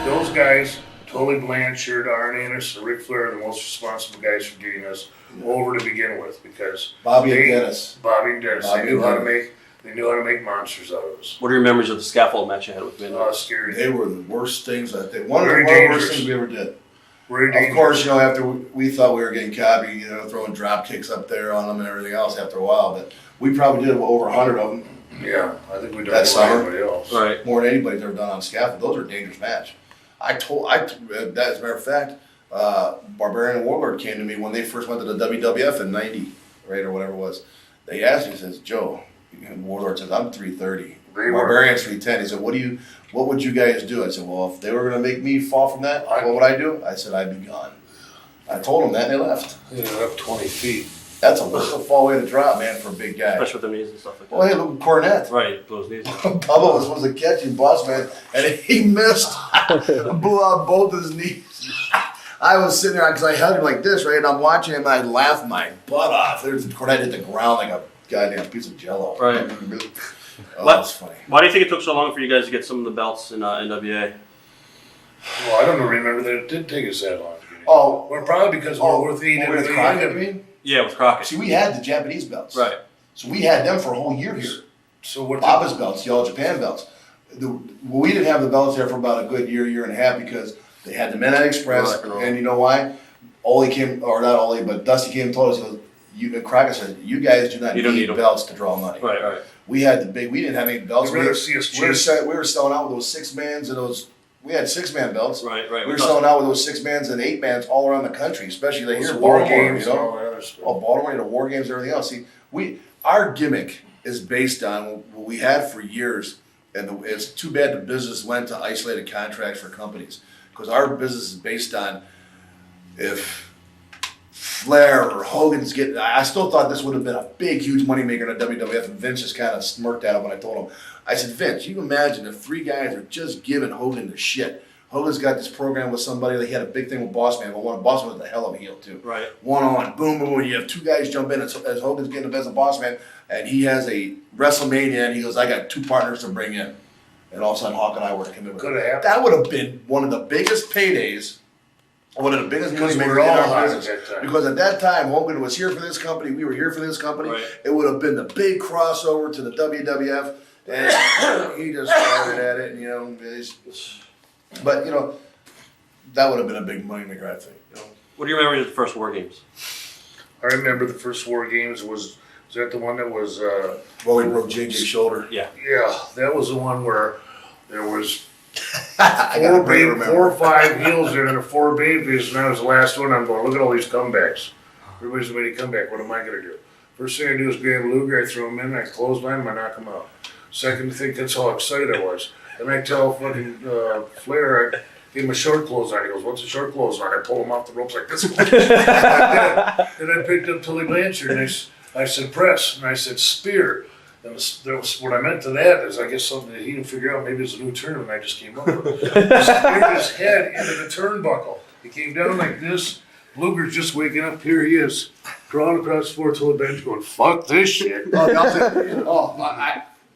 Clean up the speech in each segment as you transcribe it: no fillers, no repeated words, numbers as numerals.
those guys, Tully Blanchard, Arn Anderson, Ric Flair, are the most responsible guys for getting us over to begin with, because Bobby and Dennis, they knew how to make monsters out of us. What are your memories of the scaffold match you had with Vince? Scary. they were the worst things one of the worst things we ever did. Of course, after we thought we were getting cocky, throwing drop kicks up there on them and everything else after a while, but we probably did over 100 of them. Yeah, I think we did that summer. Everybody else. Right. More than anybody's ever done on scaffold. Those are a dangerous match. That as a matter of fact, Barbarian and Warlord came to me when they first went to the WWF in '90, right, or whatever it was. They asked me, says, Joe, and Warlord says, I'm 330. Barbarian's 310. He said, what would you guys do? I said, well, if they were going to make me fall from that, what would I do? I said, I'd be gone. I told them that, and they left. Yeah, up 20 feet. That's a fall way to drop, man, for a big guy. Especially with the knees and stuff like that. Well, hey, look at Cornette. Right, those knees. Bubba was supposed to catch him, boss man, and he missed. Blew out both his knees. I was sitting there because I held him like this, right, and I'm watching him, and I laughed my butt off. Cornette hit the ground like a goddamn piece of jello. Right. That's funny. Why do you think it took so long for you guys to get some of the belts in NWA? Well, I don't remember that it did take us that long. Oh, well, probably because we're with with Crockett, you mean? Yeah, with Crockett. See, we had the Japanese belts. Right. So we had them for a whole year here. So what? Baba's belts, the All Japan belts. We didn't have the belts there for about a good year and a half because they had the Midnight Express, and you know why? Dusty came and told us, he goes, Crockett said, you guys do not need belts to draw money. Right. We didn't have any belts. We were selling out with those 6-mans and those. We had 6-man belts. Right. We were selling out with those 6-mans and 8-mans all around the country, especially here in Baltimore. Baltimore, war games, and everything else. See, our gimmick is based on what we had for years, and it's too bad the business went to isolated contracts for companies, because our business is based on if Flair or Hogan's getting. I still thought this would have been a big, huge moneymaker in the WWF, and Vince just kind of smirked at him when I told him. I said, Vince, you can imagine if 3 guys are just giving Hogan the shit. Hogan's got this program with somebody. He had a big thing with Boss Man, but Boss Man was a hell of a heel, too. Right. One-on, boom, boom, and you have 2 guys jump in as Hogan's getting the best of Boss Man, and he has a WrestleMania, and he goes, I got 2 partners to bring in. And all of a sudden, Hawk and I were to come in with it. That would have been one of the biggest paydays, one of the biggest moneymakers in our business. Because at that time, Hogan was here for this company, we were here for this company. Right. It would have been the big crossover to the WWF. And he just started at it, and but that would have been a big moneymaker, I think. What do you remember of the first War Games? I remember the first War Games was that the one that was well, he broke JJ's shoulder. Yeah, that was the one where there was 4 or 5 heels there and 4 babyfaces, and that was the last one. I'm going, look at all these comebacks. Everybody's made a comeback. What am I going to do? First thing I do is grab Luger, I throw him in, I clothesline him, I knock him out. Second thing, that's how excited I was. And I tell fucking Flair, I gave him a short clothesline. He goes, what's a short clothesline? I pull him off the ropes like this. And I picked up Tully Blanchard, and I said press, and I said spear. And that was what I meant to that is, I guess, something that he didn't figure out. Maybe it's a new term, and I just came up with it. He speared his head into the turnbuckle. He came down like this. Luger's just waking up. Here he is, crawling across the floor, Tully Blanchard going, fuck this shit.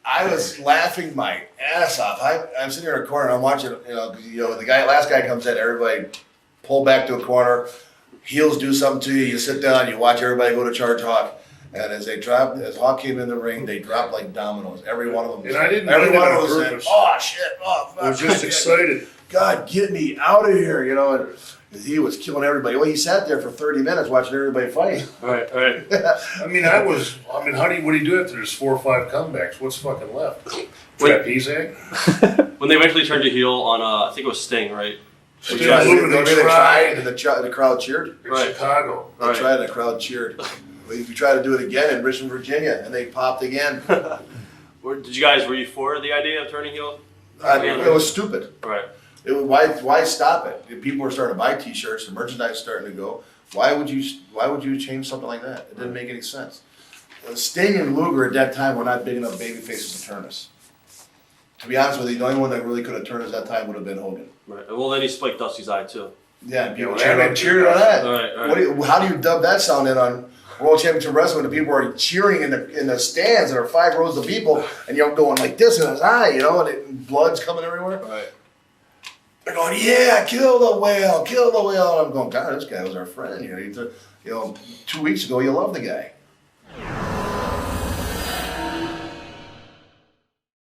I was laughing my ass off. I'm sitting here in a corner, and I'm watching, the last guy comes in, everybody pull back to a corner, heels do something to you, you sit down, you watch everybody go to charge Hawk. And as Hawk came in the ring, they dropped like dominoes. Every one of them. And I didn't every one of them said, oh shit, oh fuck. I was just excited. God, get me out of here, and he was killing everybody. Well, he sat there for 30 minutes watching everybody fight. Right. what do you do after there's 4 or 5 comebacks? What's fucking left? Trapeze act? When they eventually turned you heel on, I think it was Sting, right? They tried, and the crowd cheered. In Chicago. They tried, and the crowd cheered. We tried to do it again in Richmond, Virginia, and they popped again. Were you for the idea of turning heel? It was stupid. Right. Why stop it? People were starting to buy T-shirts, the merchandise starting to go. Why would you change something like that? It didn't make any sense. Sting and Luger at that time were not big enough baby faces to turn us. To be honest with you, the only one that really could have turned us at that time would have been Hogan. Right. Well, then he spiked Dusty's eye too. Yeah, people cheered on that. Right. How do you dub that sound in on World Championship Wrestling? The people are cheering in the stands. There are 5 rows of people, and you're going like this in his eye, and blood's coming everywhere. Right. They're going, yeah, kill the whale, kill the whale. And I'm going, God, this guy was our friend. You know, 2 weeks ago, you loved the guy.